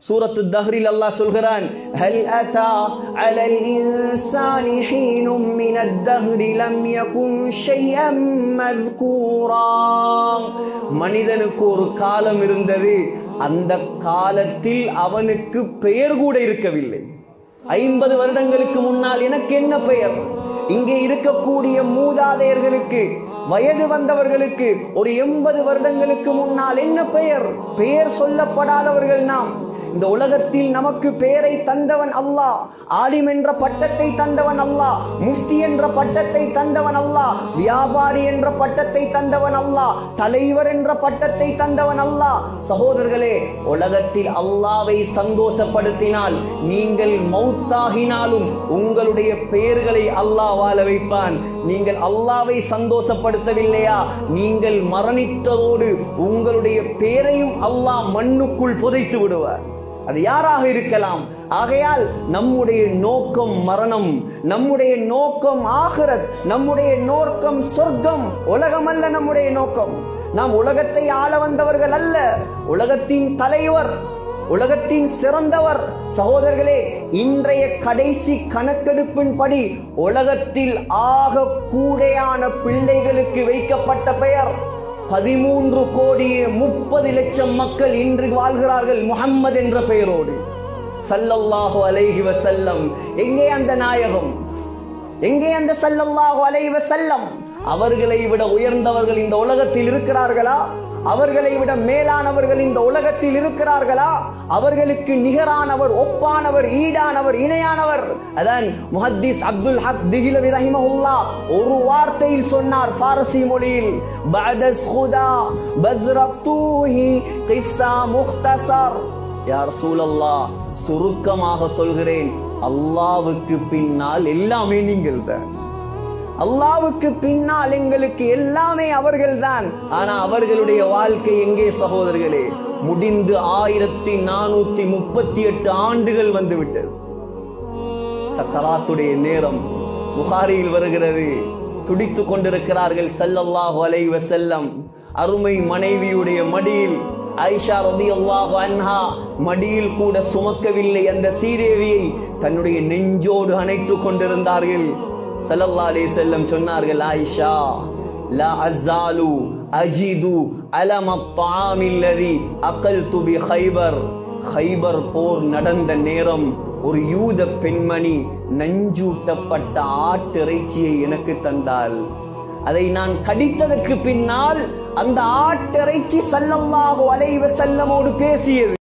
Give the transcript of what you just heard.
சூரத்து தஹ்ரில் அல்லாஹ் சொல்கிறான், ஹல் அத்தா அலல் இன்சானி ஹீனும் மினத் தஹ்ரி லம் யகுன் ஷைஅம் மذ்கூரா. மனிதனுக்கு ஒரு காலம் இருந்தது, அந்த காலத்தில் அவனுக்கு பெயர் கூட இருக்கவில்லை. 50 வருடங்களுக்கு முன்னால் எனக்கு என்ன பெயர்? இங்கே இருக்கக்கூடிய மூதாதையர்களுக்கு, வயது வந்தவர்களுக்கு ஒரு 80 வருடங்களுக்கு முன்னால் என்ன பெயர்? பெயர் சொல்லப்படாதவர்கள் நாம். இந்த உலகத்தில் நமக்கு பெயரை தந்தவன் அல்லாஹ். ஆலிம் என்ற பட்டத்தை தந்தவன் அல்லாஹ், முஃப்தி என்ற பட்டத்தை தந்தவன் அல்லாஹ், வியாபாரி என்ற பட்டத்தை தந்தவன் அல்லாஹ், தலைவர் என்ற பட்டத்தை தந்தவன் அல்லாஹ். சகோதரர்களே, உலகத்தில் அல்லாஹ்வை சந்தோஷப்படுத்தினால் நீங்கள் மௌத்தாகினாலும் உங்களுடைய பெயர்களை அல்லாஹ் வாழ வைப்பான். நீங்கள் அல்லாஹ்வை சந்தோஷப்படுத்தவில்லையா, நீங்கள் மரணித்ததோடு உங்களுடைய பெயரையும் அல்லாஹ் மண்ணுக்குள் புதைத்து விடுவார். அது யாராக இருக்கலாம். ஆகையால் நம்முடைய நோக்கம் மரணம், நம்முடைய நோக்கம் ஆகிரத், நம்முடைய நோக்கம் சொர்க்கம், உலகம் அல்ல நம்முடைய நோக்கம். நாம் உலகத்தை ஆள வந்தவர்கள் அல்ல, உலகத்தின் தலைவர், உலகத்தின் சிறந்தவர். சகோதரர்களே, இன்றைய கடைசி கணக்கெடுப்பின்படி உலகத்தில் ஆக கூடையான பிள்ளைகளுக்கு வைக்கப்பட்ட பெயர் 13,30,00,000 மக்கள் இன்று வாழ்கிறார்கள் முஹம்மது என்ற பெயரோடு. ஸல்லல்லாஹு அலைஹி வஸல்லம். எங்கே அந்த நாயகம்? எங்கே அந்த ஸல்லல்லாஹு அலைஹி வஸல்லம்? அவர்களை விட உயர்ந்தவர்கள் இந்த உலகத்தில் இருக்கிறார்களா? அவர்களை விட மேலானவர்கள் இந்த உலகத்தில் இருக்கிறார்களா? அவர்களுக்கு நிகரானவர், ஒப்பானவர், ஈடானவர், இணையானவர்? அதான் முஹத்திஸ் அப்துல் ஹக் திஹ்லவி ரஹிமஹுல்லாஹ் ஒரு வார்த்தையில் சொன்னார் பாரசி மொழியில், பஅதஸ் ஹுதா பஸ்ரப்தூஹி கிஸ்ஸா முக்தஸர். யா ரசூலல்லாஹ், சுருக்கமாக சொல்கிறேன், அல்லாஹ்வுக்கு பின்னால் எல்லாமே நீங்கள் தான். அல்லாஹ்வுக்கு பின்னால் எங்களுக்கு எல்லாமே அவர்கள்தான். ஆனா அவர்களுடைய வாழ்க்கை எங்கே சகோதரர்களே? முடிந்து 1438 ஆண்டுகள் வந்துவிட்டது. சக்கராத்துடைய நேரம் புகாரியில் வருகிறது. துடித்துக் கொண்டிருக்கிறார்கள் ஸல்லல்லாஹு அலைஹி வஸல்லம். அருமை மனைவியுடைய மடியில், ஆயிஷா ரலியல்லாஹு அன்ஹா மடியில் கூட சுமக்கவில்லை அந்த சீதேவியை, தன்னுடைய நெஞ்சோடு அணைத்துக் கொண்டிருந்தார்கள். ஸல்லல்லாஹு அலைஹி வஸல்லம் சொன்னார்கள், ஆயிஷா லா அஸாலு அஜிது அலம த்ஆமில்லதி அகல்து பி கைபர். கைபர் போர் நடந்த நேரம் ஒரு யூத பெண்மணி நஞ்சூட்டப்பட்ட ஆட்டிறைச்சியை எனக்கு தந்தாள். அதை நான் கடித்ததற்கு பின்னால் அந்த ஆட்டிறைச்சி ஸல்லல்லாஹு அலைஹி வஸல்லமோடு பேசியது.